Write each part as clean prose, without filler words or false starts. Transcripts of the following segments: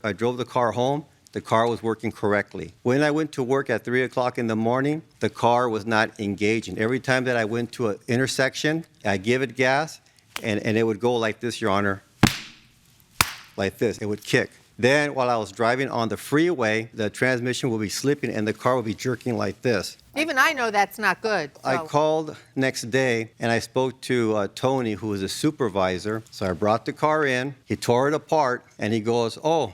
I drove the car home. The car was working correctly. When I went to work at 3 o'clock in the morning, the car was not engaging. Every time that I went to an intersection, I give it gas, and it would go like this, Your Honor, like this. It would kick. Then while I was driving on the freeway, the transmission would be slipping and the car would be jerking like this. Even I know that's not good. So. I called next day and I spoke to Tony, who was a supervisor. So I brought the car in, he tore it apart, and he goes, oh,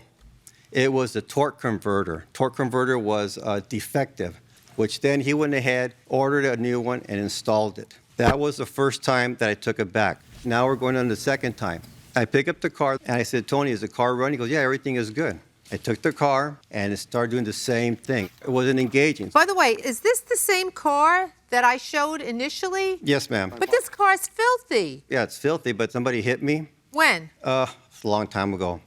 it was the torque converter. Torque converter was defective, which then he went ahead, ordered a new one, and installed it. That was the first time that I took it back. Now we're going on the second time. I pick up the car, and I said, Tony, is the car running? He goes, yeah, everything is good. I took the car, and it started doing the same thing. It wasn't engaging. By the way, is this the same car that I showed initially? Yes, ma'am. But this car's filthy. Yeah, it's filthy, but somebody hit me. When? It's a long time ago.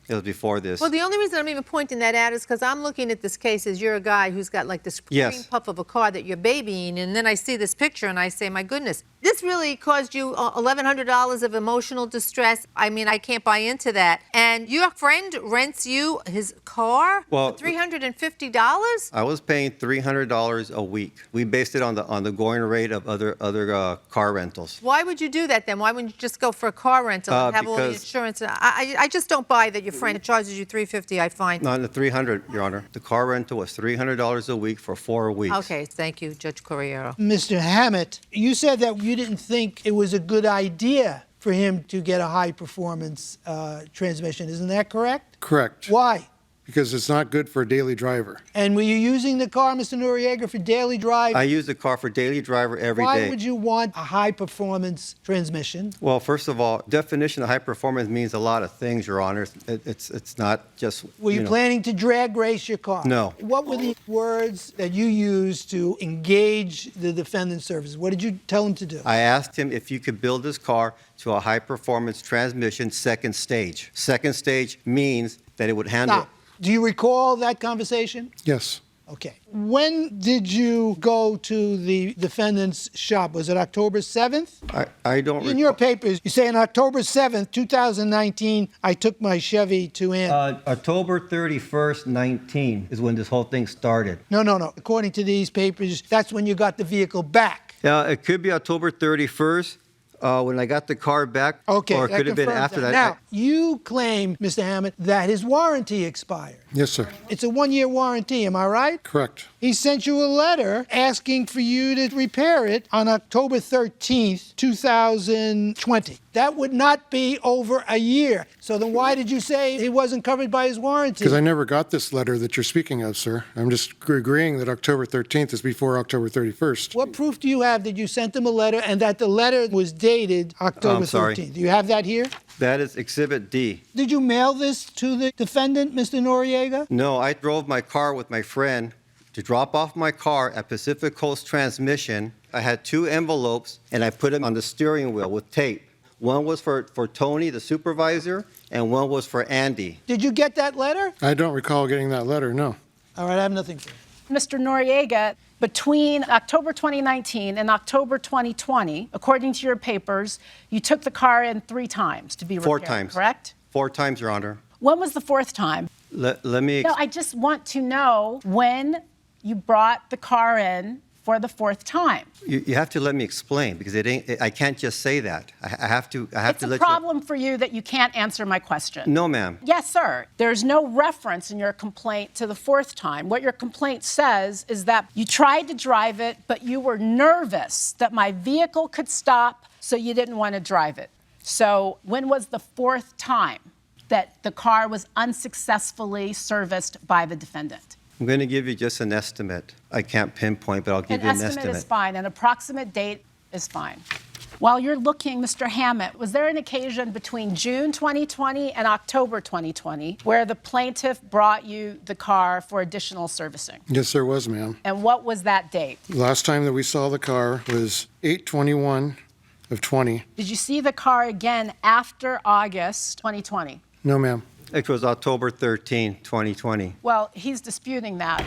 It was before this. Well, the only reason I'm even pointing that out is because I'm looking at this case as you're a guy who's got like this green puff of a car that you're babying, and then I see this picture and I say, my goodness, this really caused you $1,100 of emotional distress. I mean, I can't buy into that. And your friend rents you his car for $350? I was paying $300 a week. We based it on the going rate of other car rentals. Why would you do that then? Why wouldn't you just go for a car rental and have all the insurance? I just don't buy that your friend charges you $350, I find. No, the $300, Your Honor. The car rental was $300 a week for 4 weeks. Okay, thank you, Judge Corriero. Mr. Hammett, you said that you didn't think it was a good idea for him to get a high-performance transmission. Isn't that correct? Correct. Why? Because it's not good for a daily driver. And were you using the car, Mr. Noriega, for daily drive? I use the car for daily driver every day. Why would you want a high-performance transmission? Well, first of all, definition of high performance means a lot of things, Your Honor. It's not just, Were you planning to drag race your car? No. What were the words that you used to engage the defendant's services? What did you tell him to do? I asked him if you could build this car to a high performance transmission second stage. Second stage means that it would handle... Stop. Do you recall that conversation? Yes. Okay. When did you go to the defendant's shop? Was it October 7th? I don't recall. In your papers, you say on October 7th, 2019, I took my Chevy to Ann. October 31st, 19 is when this whole thing started. No. According to these papers, that's when you got the vehicle back. It could be October 31st. When I got the car back, okay, or it could have been after that. Now, you claim, Mr. Hammett, that his warranty expired. Yes, sir. It's a one-year warranty, am I right? Correct. He sent you a letter asking for you to repair it on October 13th, 2020. That would not be over a year. So then why did you say he wasn't covered by his warranty? Because I never got this letter that you're speaking of, sir. I'm just agreeing that October 13th is before October 31st. What proof do you have that you sent him a letter and that the letter was dated October 13th? Do you have that here? That is Exhibit D. Did you mail this to the defendant, Mr. Noriega? No, I drove my car with my friend to drop off my car at Pacific Coast Transmission. I had 2 envelopes, and I put them on the steering wheel with tape. One was for Tony, the supervisor, and one was for Andy. Did you get that letter? I don't recall getting that letter, no. All right, I have nothing for you. Mr. Noriega, between October 2019 and October 2020, according to your papers, you took the car in 3 times to be repaired, 4 times. Correct? 4 times, Your Honor. When was the 4th time? Let me... No, I just want to know when you brought the car in for the 4th time. You have to let me explain, because I can't just say that. I have to let you... It's a problem for you that you can't answer my question. No, ma'am. Yes, sir. There's no reference in your complaint to the 4th time. What your complaint says is that you tried to drive it, but you were nervous that my vehicle could stop, so you didn't want to drive it. So when was the 4th time that the car was unsuccessfully serviced by the defendant? I'm going to give you just an estimate. I can't pinpoint, but I'll give you an estimate. An estimate is fine. An approximate date is fine. While you're looking, Mr. Hammett, was there an occasion between June 2020 and October 2020 where the plaintiff brought you the car for additional servicing? Yes, there was, ma'am. And what was that date? The last time that we saw the car was 8/21 of 20. Did you see the car again after August 2020? No, ma'am. It was October 13, 2020. Well, he's disputing that.